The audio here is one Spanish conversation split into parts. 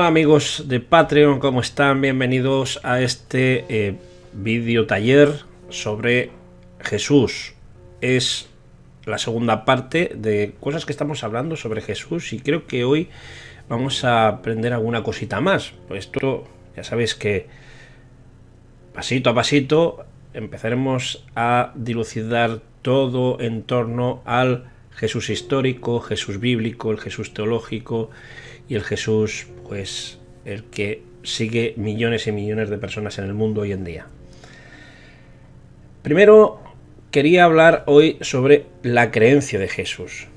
Hola amigos de Patreon, ¿cómo están? Bienvenidos a este vídeo taller sobre Jesús. Es la segunda parte de cosas que estamos hablando sobre Jesús y creo que hoy vamos a aprender alguna cosita más. Pues esto ya sabéis que pasito a pasito empezaremos a dilucidar todo en torno al Jesús histórico, Jesús bíblico, el Jesús teológico y el Jesús, pues, el que sigue millones y millones de personas en el mundo hoy en día. Primero, quería hablar hoy sobre la creencia de Jesús.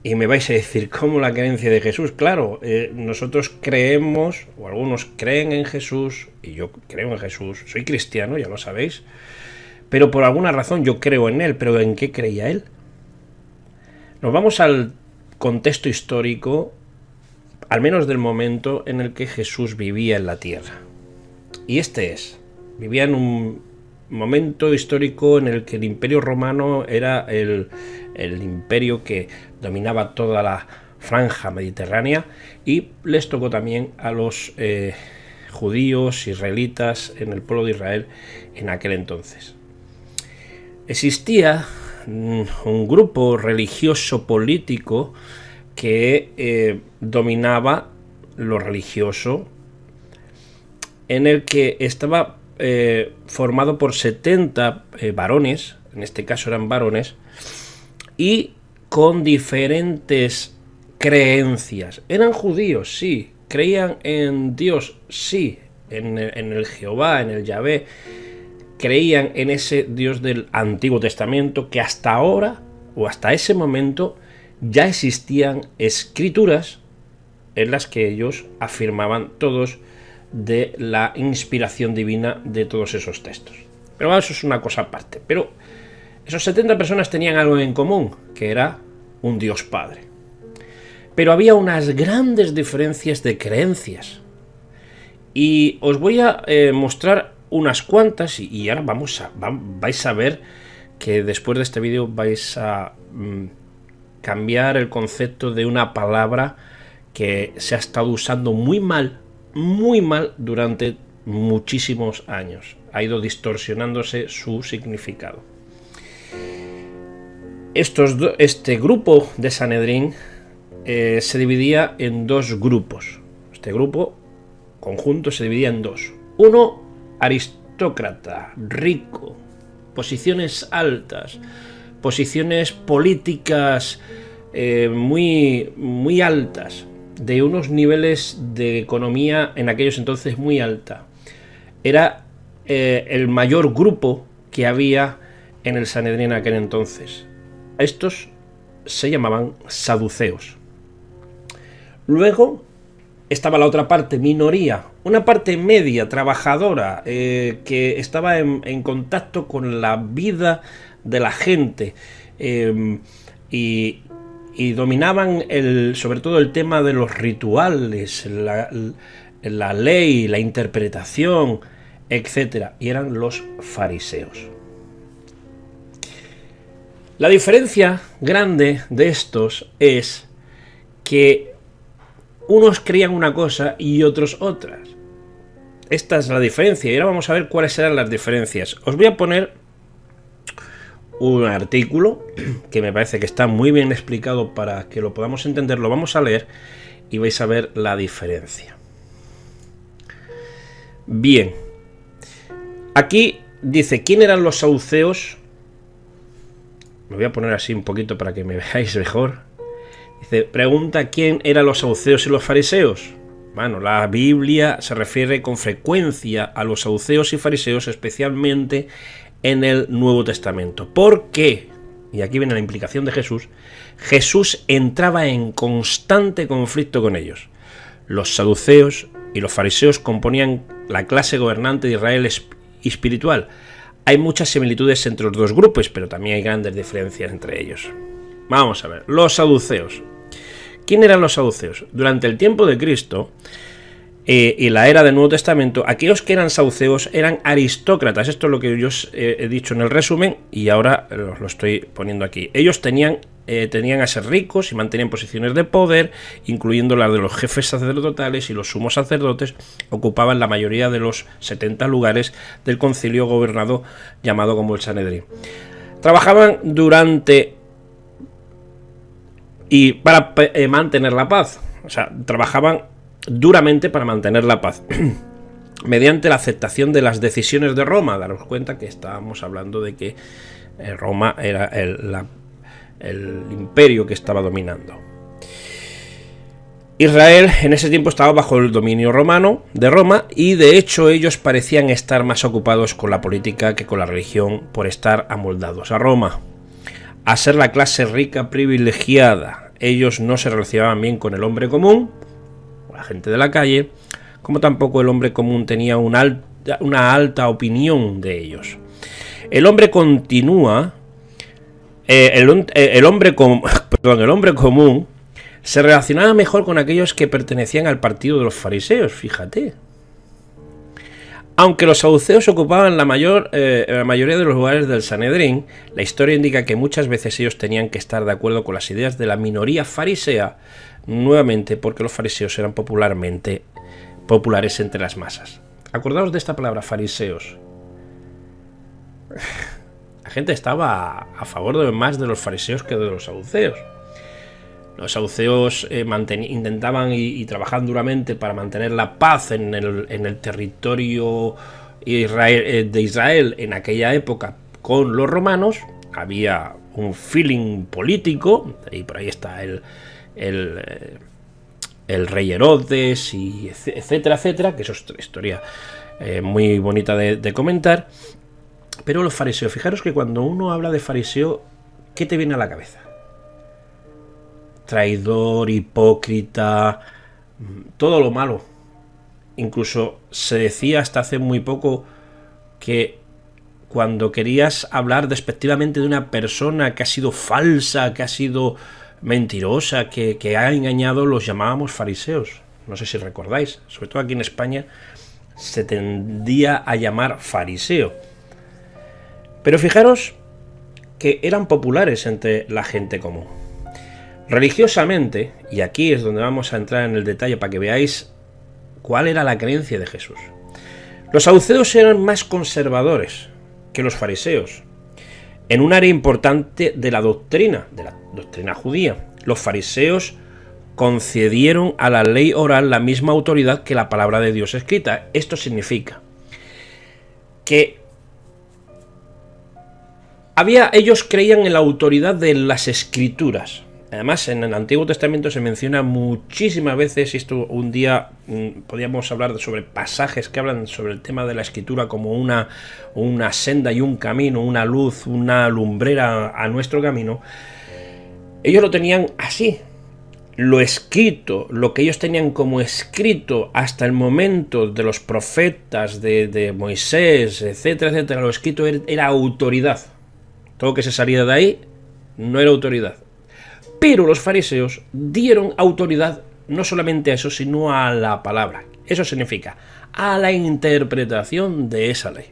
Y me vais a decir, ¿cómo la creencia de Jesús? Claro, nosotros creemos, o algunos creen en Jesús, y yo creo en Jesús, soy cristiano, ya lo sabéis, pero por alguna razón yo creo en él, pero ¿en qué creía él? Nos vamos al contexto histórico, al menos del momento en el que Jesús vivía en la tierra. Y vivía en un momento histórico en el que el Imperio Romano era el imperio que dominaba toda la franja mediterránea y les tocó también a los judíos, israelitas en el pueblo de Israel en aquel entonces. Existía un grupo religioso político que dominaba lo religioso, en el que estaba formado por 70 varones, en este caso eran varones, y con diferentes creencias. Eran judíos, sí, creían en Dios, sí, en el Jehová, en el Yahvé, creían en ese Dios del Antiguo Testamento, que hasta ahora, o hasta ese momento, ya existían escrituras en las que ellos afirmaban todos de la inspiración divina de todos esos textos. Pero bueno, eso es una cosa aparte. Pero esos 70 personas tenían algo en común, que era un Dios Padre. Pero había unas grandes diferencias de creencias. Y os voy a mostrar unas cuantas y ahora vais a ver que después de este vídeo vais a cambiar el concepto de una palabra que se ha estado usando muy mal durante muchísimos años. Ha ido distorsionándose su significado. Este grupo de Sanedrín se dividía en dos grupos. Este grupo conjunto se dividía en dos. Uno, aristócrata, rico, posiciones altas, posiciones políticas muy altas, de unos niveles de economía en aquellos entonces muy alta. Era el mayor grupo que había en el Sanedrín en aquel entonces. Estos se llamaban saduceos. Luego estaba la otra parte, minoría, una parte media, trabajadora, que estaba en contacto con la vida de la gente y dominaban sobre todo el tema de los rituales, la ley, la interpretación, etc. Y eran los fariseos. La diferencia grande de estos es que unos creían una cosa y otros otras. Esta es la diferencia y ahora vamos a ver cuáles eran las diferencias. Os voy a poner un artículo que me parece que está muy bien explicado para que lo podamos entender. Lo vamos a leer y vais a ver la diferencia. Bien, aquí dice quién eran los saduceos. Me voy a poner así un poquito para que me veáis mejor. Dice, pregunta quién eran los saduceos y los fariseos. Bueno, la Biblia se refiere con frecuencia a los saduceos y fariseos, especialmente en el Nuevo Testamento. ¿Por qué? Y aquí viene la implicación de Jesús. Jesús entraba en constante conflicto con ellos. Los saduceos y los fariseos componían la clase gobernante de Israel espiritual. Hay muchas similitudes entre los dos grupos, pero también hay grandes diferencias entre ellos. Vamos a ver, los saduceos. ¿Quién eran los saduceos? Durante el tiempo de Cristo, y la era del Nuevo Testamento, aquellos que eran saduceos eran aristócratas. Esto es lo que yo os he dicho en el resumen y ahora lo estoy poniendo aquí. Ellos tenían a ser ricos y mantenían posiciones de poder, incluyendo las de los jefes sacerdotales, y los sumos sacerdotes ocupaban la mayoría de los 70 lugares del concilio gobernado llamado como el Sanedrín. Trabajaban para mantener la paz. O sea, trabajaban duramente para mantener la paz mediante la aceptación de las decisiones de Roma. Daros cuenta que estábamos hablando de que Roma era el imperio que estaba dominando. Israel en ese tiempo estaba bajo el dominio romano de Roma, y de hecho ellos parecían estar más ocupados con la política que con la religión, por estar amoldados a Roma, a ser la clase rica privilegiada. Ellos no se relacionaban bien con el hombre común, la gente de la calle, como tampoco el hombre común tenía una alta opinión de ellos. El hombre continúa, el hombre común se relacionaba mejor con aquellos que pertenecían al partido de los fariseos, fíjate. Aunque los saduceos ocupaban la mayoría de los lugares del Sanedrín, la historia indica que muchas veces ellos tenían que estar de acuerdo con las ideas de la minoría farisea, nuevamente porque los fariseos eran populares entre las masas. Acordaos de esta palabra, fariseos. La gente estaba a favor más de los fariseos que de los saduceos. Los saduceos intentaban y trabajaban duramente para mantener la paz en el territorio de Israel en aquella época con los romanos. Había un feeling político, y por ahí está el rey Herodes, y etcétera, etcétera, que eso es otra historia muy bonita de comentar. Pero los fariseos, fijaros que cuando uno habla de fariseo, ¿qué te viene a la cabeza? Traidor, hipócrita, todo lo malo. Incluso se decía hasta hace muy poco que cuando querías hablar despectivamente de una persona que ha sido falsa, que ha sido mentirosa, que ha engañado, los llamábamos fariseos. No sé si recordáis, sobre todo aquí en España se tendía a llamar fariseo. Pero fijaros que eran populares entre la gente común. Religiosamente, y aquí es donde vamos a entrar en el detalle para que veáis cuál era la creencia de Jesús. Los saduceos eran más conservadores que los fariseos en un área importante de la doctrina judía. Los fariseos concedieron a la ley oral la misma autoridad que la palabra de Dios escrita. Esto significa que ellos creían en la autoridad de las escrituras. Además, en el Antiguo Testamento se menciona muchísimas veces, y esto un día podríamos hablar sobre pasajes que hablan sobre el tema de la escritura como una senda y un camino, una luz, una lumbrera a nuestro camino. Ellos lo tenían así. Lo escrito, lo que ellos tenían como escrito hasta el momento de los profetas, de Moisés, etcétera, etcétera, lo escrito era autoridad. Todo lo que se salía de ahí no era autoridad. Pero los fariseos dieron autoridad no solamente a eso, sino a la palabra. Eso significa a la interpretación de esa ley.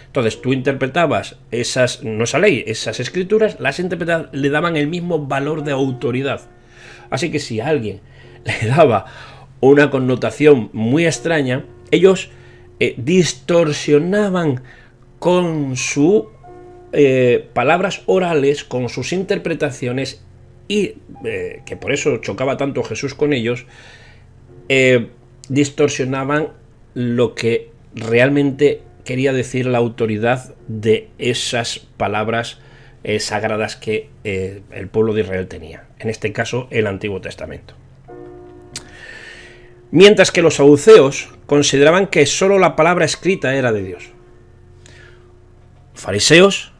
Entonces tú interpretabas esas escrituras, las interpretabas, le daban el mismo valor de autoridad. Así que si a alguien le daba una connotación muy extraña, ellos distorsionaban con sus palabras orales, con sus interpretaciones, y que por eso chocaba tanto Jesús con ellos, distorsionaban lo que realmente quería decir la autoridad de esas palabras sagradas que el pueblo de Israel tenía, en este caso el Antiguo Testamento. Mientras que los saduceos consideraban que solo la palabra escrita era de Dios. Los fariseos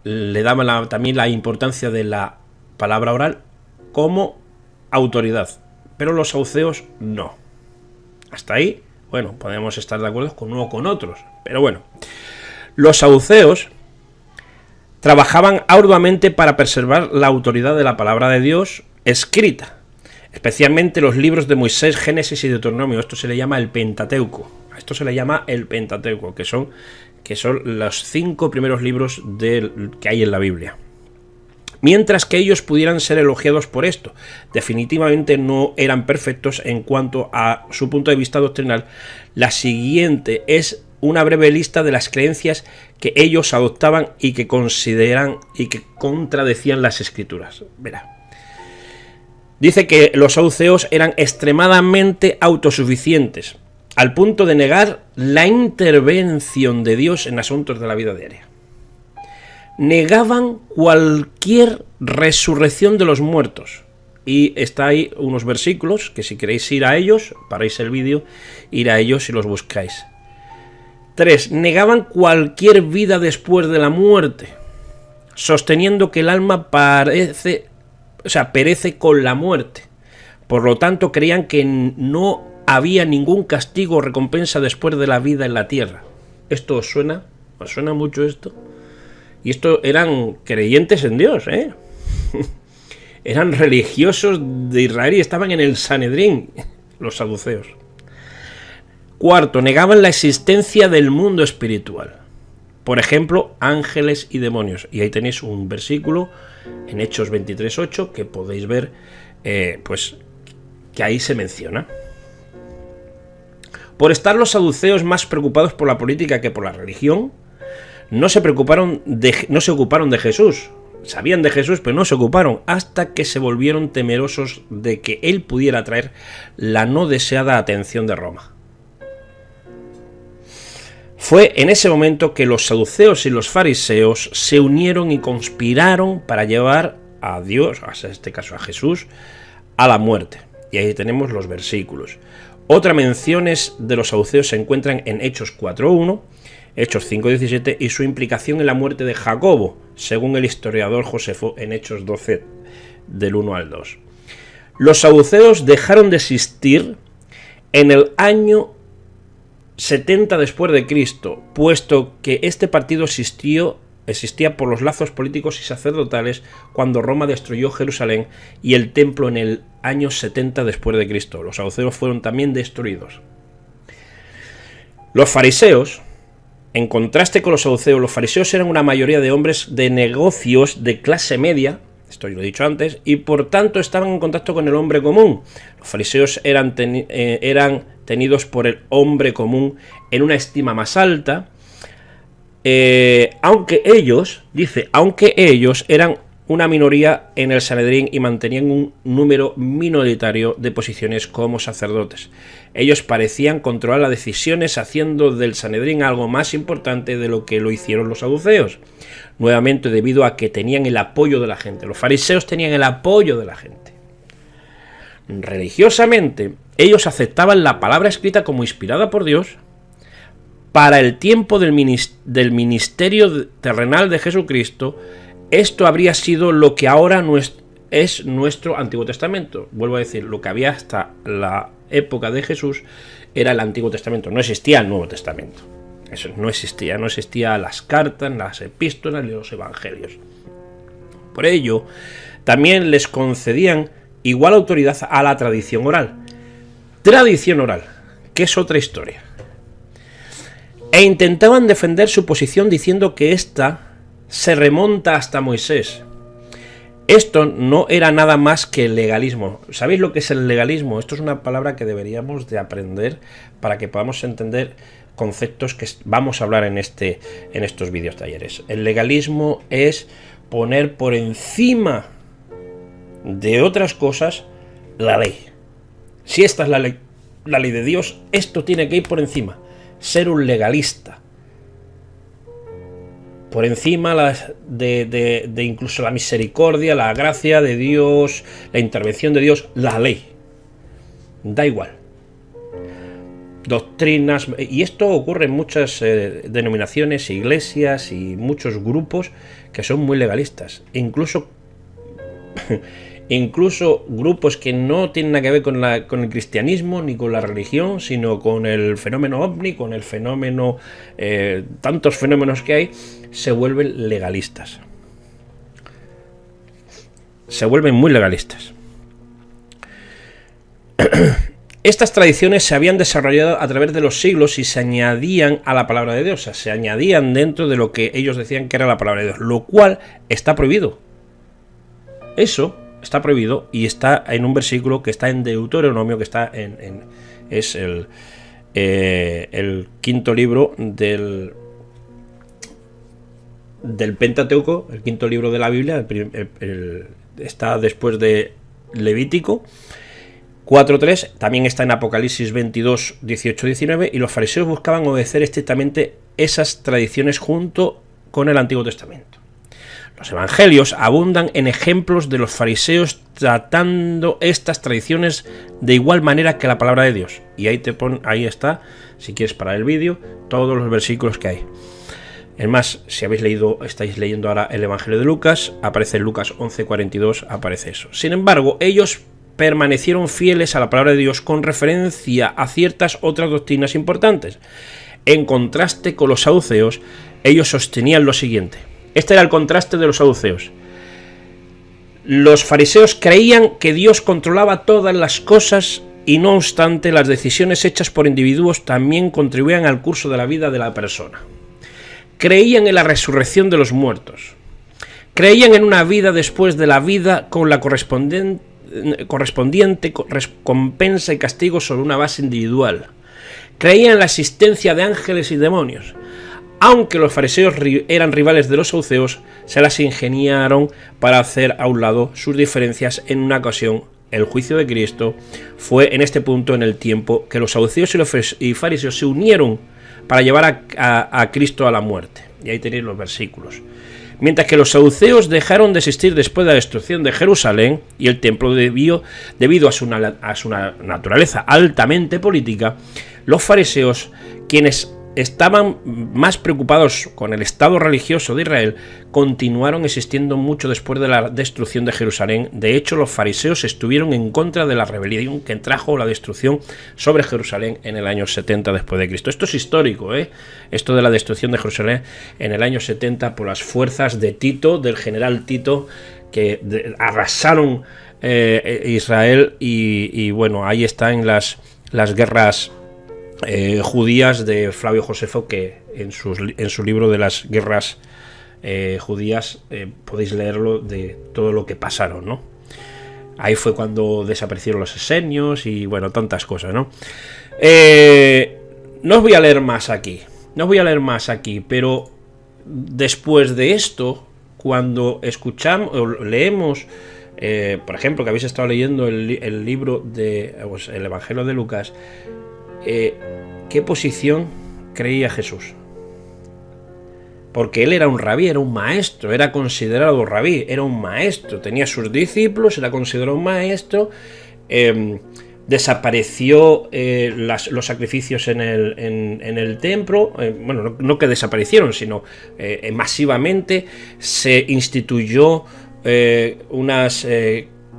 le daban también la importancia de la palabra oral como autoridad, pero los saduceos no. Hasta ahí, bueno, podemos estar de acuerdo con uno o con otros, pero bueno, los saduceos trabajaban arduamente para preservar la autoridad de la palabra de Dios escrita. especialmente los libros de Moisés, Génesis y Deuteronomio. Esto se le llama el Pentateuco. Esto se le llama el Pentateuco, que son los 5 primeros libros que hay en la Biblia. Mientras que ellos pudieran ser elogiados por esto, definitivamente no eran perfectos en cuanto a su punto de vista doctrinal. La siguiente es una breve lista de las creencias que ellos adoptaban y que consideran y que contradecían las escrituras. Verá. Dice que los saduceos eran extremadamente autosuficientes, al punto de negar la intervención de Dios en asuntos de la vida diaria. Negaban cualquier resurrección de los muertos. Y está ahí unos versículos que si queréis ir a ellos, paráis el vídeo, ir a ellos y los buscáis. 3. Negaban cualquier vida después de la muerte, sosteniendo que el alma perece con la muerte. Por lo tanto, creían que no había ningún castigo o recompensa después de la vida en la tierra. ¿Esto os suena? ¿Os suena mucho esto? Y esto eran creyentes en Dios, ¿eh? Eran religiosos de Israel y estaban en el Sanedrín, los saduceos. 4. Negaban la existencia del mundo espiritual. Por ejemplo, ángeles y demonios. Y ahí tenéis un versículo en Hechos 23:8 que podéis ver, que ahí se menciona. Por estar los saduceos más preocupados por la política que por la religión, no se ocuparon de Jesús. Sabían de Jesús, pero no se ocuparon hasta que se volvieron temerosos de que él pudiera atraer la no deseada atención de Roma. Fue en ese momento que los saduceos y los fariseos se unieron y conspiraron para llevar a Dios, en este caso a Jesús, a la muerte. Y ahí tenemos los versículos. Otras menciones de los saduceos se encuentran en Hechos 4:1, Hechos 5:17 y su implicación en la muerte de Jacobo, según el historiador Josefo en Hechos 12, del 1 al 2. Los saduceos dejaron de existir en el año 70 después de Cristo, puesto que este partido existía por los lazos políticos y sacerdotales cuando Roma destruyó Jerusalén y el templo en el año 70 después de Cristo. Los saduceos fueron también destruidos. Los fariseos, en contraste con los saduceos, los fariseos eran una mayoría de hombres de negocios de clase media, esto yo lo he dicho antes, y por tanto estaban en contacto con el hombre común. Los fariseos eran tenidos por el hombre común en una estima más alta, aunque ellos eran una minoría en el Sanedrín y mantenían un número minoritario de posiciones como sacerdotes. Ellos parecían controlar las decisiones, haciendo del Sanedrín algo más importante de lo que lo hicieron los saduceos, nuevamente debido a que tenían el apoyo de la gente. Los fariseos tenían el apoyo de la gente. Religiosamente, ellos aceptaban la palabra escrita como inspirada por Dios para el tiempo del ministerio terrenal de Jesucristo. Esto habría sido lo que ahora es nuestro Antiguo Testamento. Vuelvo a decir, lo que había hasta la época de Jesús era el Antiguo Testamento. No existía el Nuevo Testamento. Eso no existía las cartas, las epístolas ni los evangelios. Por ello, también les concedían igual autoridad a la tradición oral. Tradición oral, que es otra historia. E intentaban defender su posición diciendo que ésta se remonta hasta Moisés. Esto no era nada más que el legalismo. ¿Sabéis lo que es el legalismo? Esto es una palabra que deberíamos de aprender para que podamos entender conceptos que vamos a hablar en estos vídeos talleres. El legalismo es poner por encima de otras cosas la ley. Si esta es la ley de Dios, esto tiene que ir por encima. Ser un legalista. Por encima de incluso la misericordia, la gracia de Dios, la intervención de Dios, la ley. Da igual. Doctrinas, y esto ocurre en muchas denominaciones, iglesias y muchos grupos que son muy legalistas. Incluso grupos que no tienen nada que ver con el cristianismo ni con la religión, sino con el fenómeno ovni, con el fenómeno, tantos fenómenos que hay, se vuelven legalistas. Se vuelven muy legalistas. Estas tradiciones se habían desarrollado a través de los siglos y se añadían a la palabra de Dios, o sea, se añadían dentro de lo que ellos decían que era la palabra de Dios, lo cual está prohibido. Eso está prohibido y está en un versículo que está en Deuteronomio, que está es el quinto libro del Pentateuco, el quinto libro de la Biblia, está después de Levítico 4.3, también está en Apocalipsis 22, 18, 19, y los fariseos buscaban obedecer estrictamente esas tradiciones junto con el Antiguo Testamento. Los evangelios abundan en ejemplos de los fariseos tratando estas tradiciones de igual manera que la palabra de Dios. Y ahí está, si quieres parar el vídeo, todos los versículos que hay. Es más, si estáis leyendo ahora el Evangelio de Lucas, aparece en Lucas 11:42, aparece eso. Sin embargo, ellos permanecieron fieles a la palabra de Dios con referencia a ciertas otras doctrinas importantes. En contraste con los saduceos, ellos sostenían lo siguiente. Este era el contraste de los saduceos. Los fariseos creían que Dios controlaba todas las cosas y no obstante las decisiones hechas por individuos también contribuían al curso de la vida de la persona. Creían en la resurrección de los muertos. Creían en una vida después de la vida con la correspondiente recompensa y castigo sobre una base individual. Creían en la existencia de ángeles y demonios. Aunque los fariseos eran rivales de los saduceos, se las ingeniaron para hacer a un lado sus diferencias. En una ocasión, el juicio de Cristo fue en este punto en el tiempo que los saduceos y fariseos se unieron para llevar a Cristo a la muerte. Y ahí tenéis los versículos. Mientras que los saduceos dejaron de existir después de la destrucción de Jerusalén y el templo debido a su naturaleza altamente política, los fariseos, quienes estaban más preocupados con el estado religioso de Israel, continuaron existiendo mucho después de la destrucción de Jerusalén. De hecho, los fariseos estuvieron en contra de la rebelión que trajo la destrucción sobre Jerusalén en el año 70 después de Cristo. Esto es histórico, esto de la destrucción de Jerusalén en el año 70 por las fuerzas de Tito, del general Tito, que arrasaron Israel y bueno, ahí están las guerras judías de Flavio Josefo, que en su libro de las guerras judías podéis leerlo de todo lo que pasaron, ¿no? Ahí fue cuando desaparecieron los esenios y bueno, tantas cosas, ¿no? No os voy a leer más aquí, pero después de esto, cuando escuchamos o leemos, por ejemplo, que habéis estado leyendo el libro de el Evangelio de Lucas, ¿qué posición creía Jesús? Porque él era un rabí, era un maestro, era considerado rabí, era un maestro, tenía sus discípulos, era considerado un maestro. Desapareció los sacrificios en el templo, bueno, no que desaparecieron, sino masivamente se instituyó unas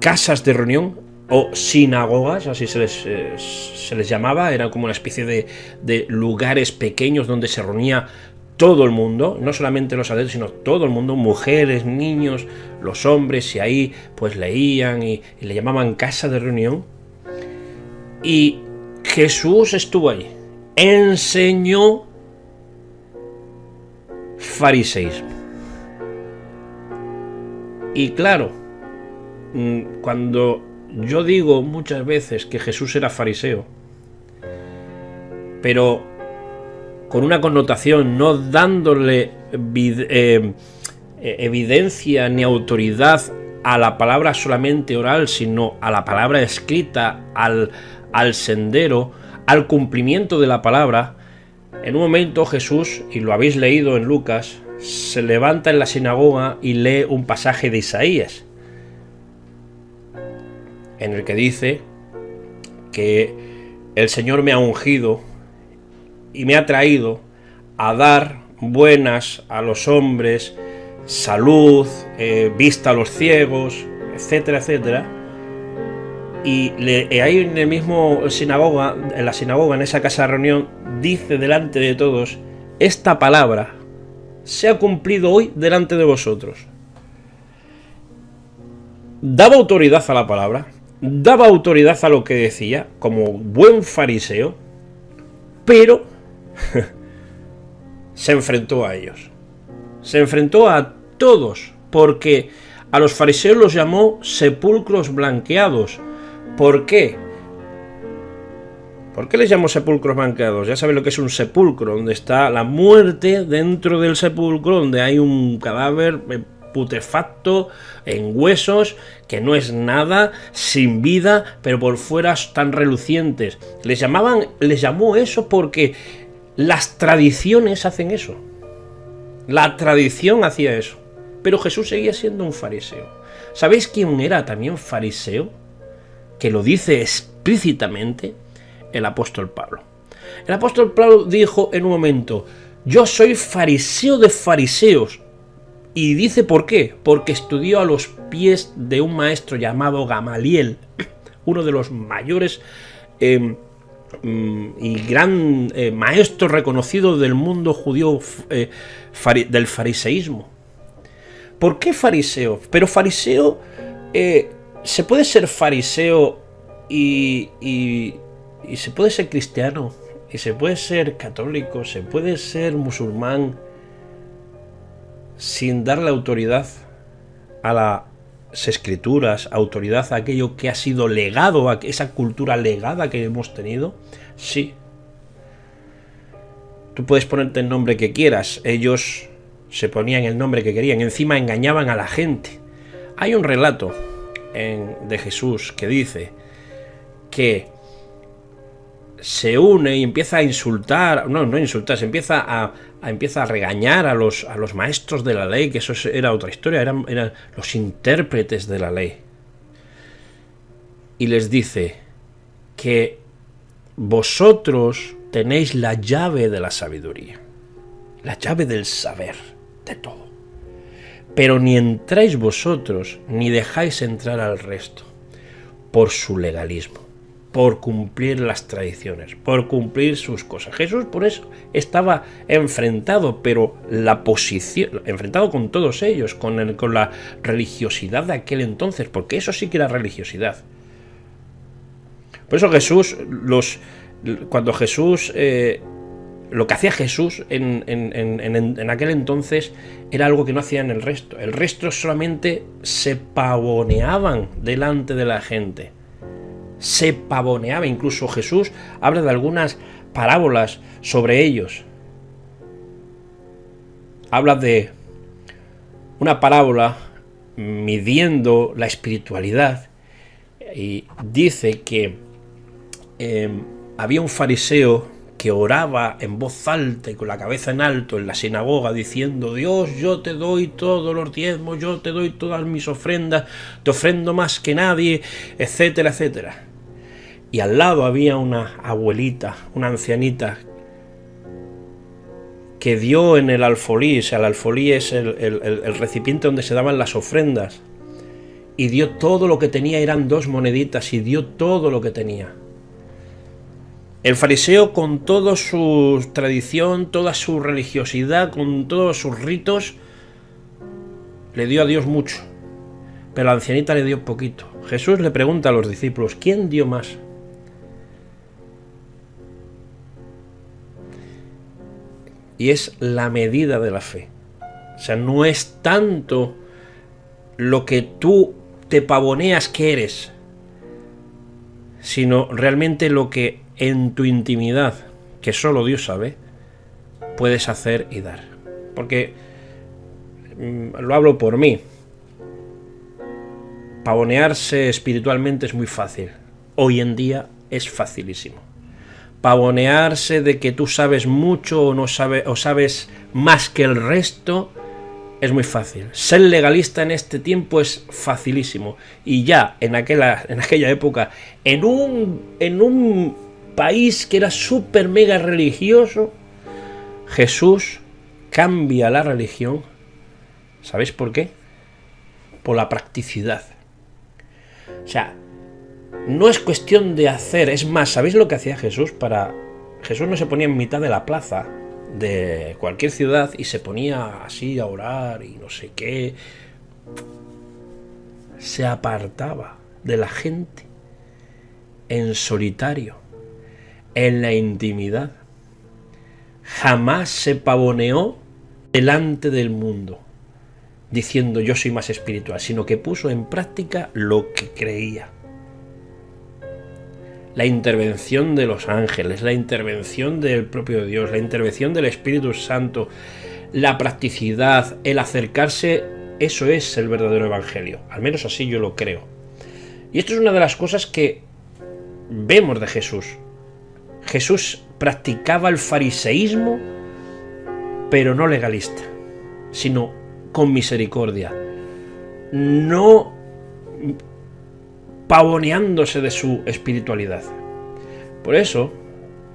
casas de reunión o sinagogas, así se les llamaba. Era como una especie de lugares pequeños donde se reunía todo el mundo, no solamente los adultos, sino todo el mundo, mujeres, niños, los hombres, y ahí pues leían y le llamaban casa de reunión. Y Jesús estuvo ahí, enseñó fariseísmo. Y claro, cuando yo digo muchas veces que Jesús era fariseo, pero con una connotación, no dándole evidencia ni autoridad a la palabra solamente oral, sino a la palabra escrita, al sendero, al cumplimiento de la palabra. En un momento Jesús, y lo habéis leído en Lucas, se levanta en la sinagoga y lee un pasaje de Isaías, en el que dice que el Señor me ha ungido y me ha traído a dar buenas a los hombres, salud, vista a los ciegos, etcétera, etcétera. Y ahí en el mismo sinagoga, en esa casa de reunión, dice delante de todos: esta palabra se ha cumplido hoy delante de vosotros. Daba autoridad a la palabra, daba autoridad a lo que decía, como buen fariseo, pero se enfrentó a ellos. Se enfrentó a todos, porque a los fariseos los llamó sepulcros blanqueados. ¿Por qué? ¿Por qué les llamó sepulcros blanqueados? Ya saben lo que es un sepulcro, donde está la muerte dentro del sepulcro, donde hay un cadáver putrefacto, en huesos, que no es nada, sin vida, pero por fuera están relucientes. Les llamó eso porque las tradiciones hacen eso. La tradición hacía eso. Pero Jesús seguía siendo un fariseo. ¿Sabéis quién era también fariseo? Que lo dice explícitamente el apóstol Pablo. El apóstol Pablo dijo en un momento: yo soy fariseo de fariseos. Y dice por qué. Porque estudió a los pies de un maestro llamado Gamaliel, uno de los mayores y gran maestro reconocido del mundo judío del fariseísmo. ¿Por qué fariseo? Pero fariseo, se puede ser fariseo y se puede ser cristiano, y se puede ser católico, se puede ser musulmán, sin darle autoridad a las escrituras, autoridad a aquello que ha sido legado, a esa cultura legada que hemos tenido. Sí. Tú puedes ponerte el nombre que quieras. Ellos se ponían el nombre que querían. Encima engañaban a la gente. Hay un relato de Jesús que dice que se une y empieza a insultar, no insultar, se empieza a regañar a los maestros de la ley, que eso era otra historia, eran los intérpretes de la ley. Y les dice que vosotros tenéis la llave de la sabiduría, la llave del saber de todo. Pero ni entráis vosotros, ni dejáis entrar al resto, por su legalismo, por cumplir las tradiciones, por cumplir sus cosas. Jesús por eso estaba enfrentado, pero la posición, enfrentado con todos ellos, con la religiosidad de aquel entonces, porque eso sí que era religiosidad. Por eso Jesús, cuando Jesús, lo que hacía Jesús en aquel entonces era algo que no hacían el resto. El resto solamente se pavoneaban delante de la gente. Se pavoneaba. Incluso Jesús habla de algunas parábolas sobre ellos. Habla de una parábola midiendo la espiritualidad y dice que había un fariseo que oraba en voz alta y con la cabeza en alto en la sinagoga diciendo: Dios, yo te doy todos los diezmos, yo te doy todas mis ofrendas, te ofrendo más que nadie, etcétera, etcétera. Y al lado había una abuelita, una ancianita, que dio en el alfolí. O sea, el alfolí es el recipiente donde se daban las ofrendas, y dio todo lo que tenía. Eran 2 moneditas y dio todo lo que tenía. El fariseo, con toda su tradición, toda su religiosidad, con todos sus ritos, le dio a Dios mucho, pero la ancianita le dio poquito. Jesús le pregunta a los discípulos: ¿quién dio más? Y es la medida de la fe. O sea, no es tanto lo que tú te pavoneas que eres, sino realmente lo que en tu intimidad, que solo Dios sabe, puedes hacer y dar. Porque lo hablo por mí. Pavonearse espiritualmente es muy fácil. Hoy en día es facilísimo. Pavonearse de que tú sabes mucho o sabes más que el resto es muy fácil. Ser legalista en este tiempo es facilísimo. Y ya en aquella época, en un país que era súper mega religioso, Jesús cambia la religión. ¿Sabéis por qué? Por la practicidad. O sea, no es cuestión de hacer. Es más, ¿sabéis lo que hacía Jesús? Jesús no se ponía en mitad de la plaza de cualquier ciudad y se ponía así a orar y no sé qué. Se apartaba de la gente en solitario, en la intimidad. Jamás se pavoneó delante del mundo, diciendo yo soy más espiritual, sino que puso en práctica lo que creía. La intervención de los ángeles, la intervención del propio Dios, la intervención del Espíritu Santo, la practicidad, el acercarse, eso es el verdadero evangelio. Al menos así yo lo creo. Y esto es una de las cosas que vemos de Jesús. Jesús practicaba el fariseísmo, pero no legalista, sino con misericordia, no pavoneándose de su espiritualidad. Por eso,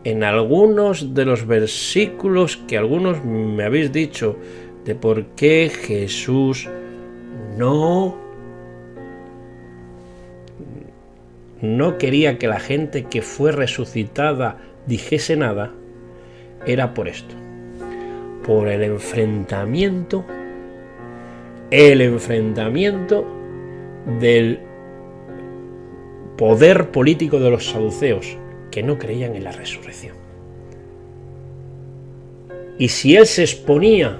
en algunos de los versículos que algunos me habéis dicho de por qué Jesús no quería que la gente que fue resucitada dijese nada, era por esto, por el enfrentamiento del poder político de los saduceos, que no creían en la resurrección. Y si él se exponía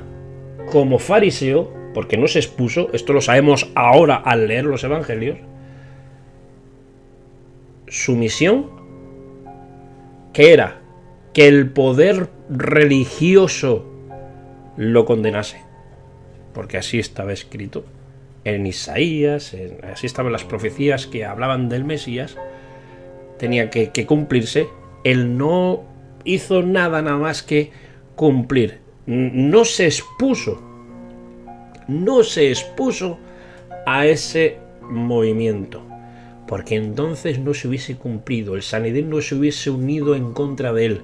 como fariseo, porque no se expuso, esto lo sabemos ahora al leer los evangelios, su misión, que era que el poder religioso lo condenase, porque así estaba escrito en Isaías, así estaban las profecías que hablaban del Mesías, tenía que cumplirse. Él no hizo nada más que cumplir, no se expuso a ese movimiento, porque entonces no se hubiese cumplido, el Sanedrín no se hubiese unido en contra de él.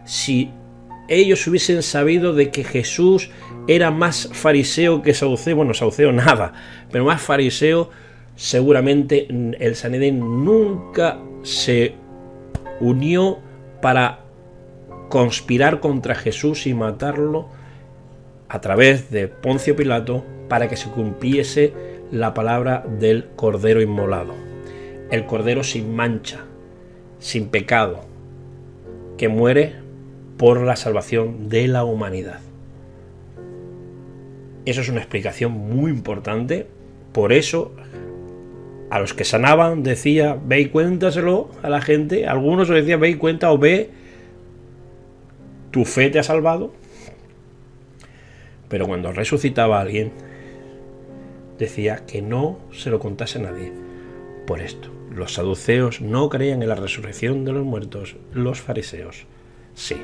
Si ellos hubiesen sabido de que Jesús era más fariseo que saduceo, bueno, saduceo nada, pero más fariseo, seguramente el Sanedrín nunca se unió para conspirar contra Jesús y matarlo a través de Poncio Pilato, para que se cumpliese la palabra del Cordero inmolado, el Cordero sin mancha, sin pecado, que muere por la salvación de la humanidad. Eso es una explicación muy importante. Por eso a los que sanaban decía, ve y cuéntaselo a la gente. Algunos les decía, ve y cuenta, o ve, tu fe te ha salvado. Pero cuando resucitaba a alguien, decía que no se lo contase a nadie. Por esto, los saduceos no creían en la resurrección de los muertos, los fariseos sí.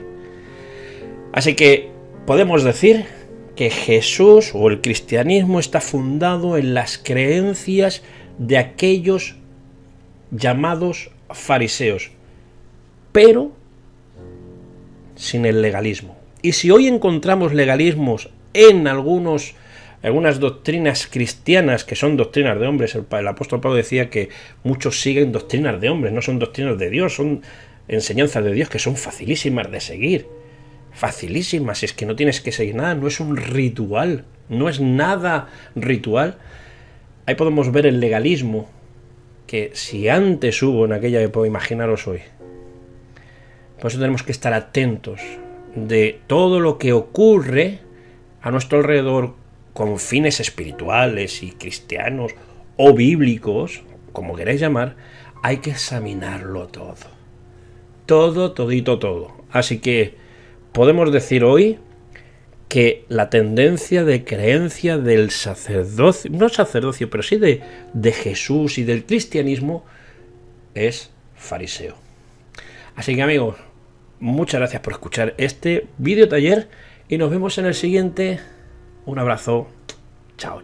Así que podemos decir que Jesús o el cristianismo está fundado en las creencias de aquellos llamados fariseos, pero sin el legalismo. Y si hoy encontramos legalismos en algunas doctrinas cristianas, que son doctrinas de hombres, el apóstol Pablo decía que muchos siguen doctrinas de hombres, no son doctrinas de Dios, son enseñanzas de Dios que son facilísimas de seguir. Facilísimas, es que no tienes que seguir nada, no es un ritual, no es nada ritual. Ahí podemos ver el legalismo, que si antes hubo en aquella época, imaginaros hoy. Por eso tenemos que estar atentos de todo lo que ocurre a nuestro alrededor con fines espirituales y cristianos o bíblicos, como queráis llamar. Hay que examinarlo todo. Así que podemos decir hoy que la tendencia de creencia del sacerdocio, no sacerdocio, pero sí de Jesús y del cristianismo, es fariseo. Así que amigos, muchas gracias por escuchar este vídeo taller y nos vemos en el siguiente. Un abrazo. Chao.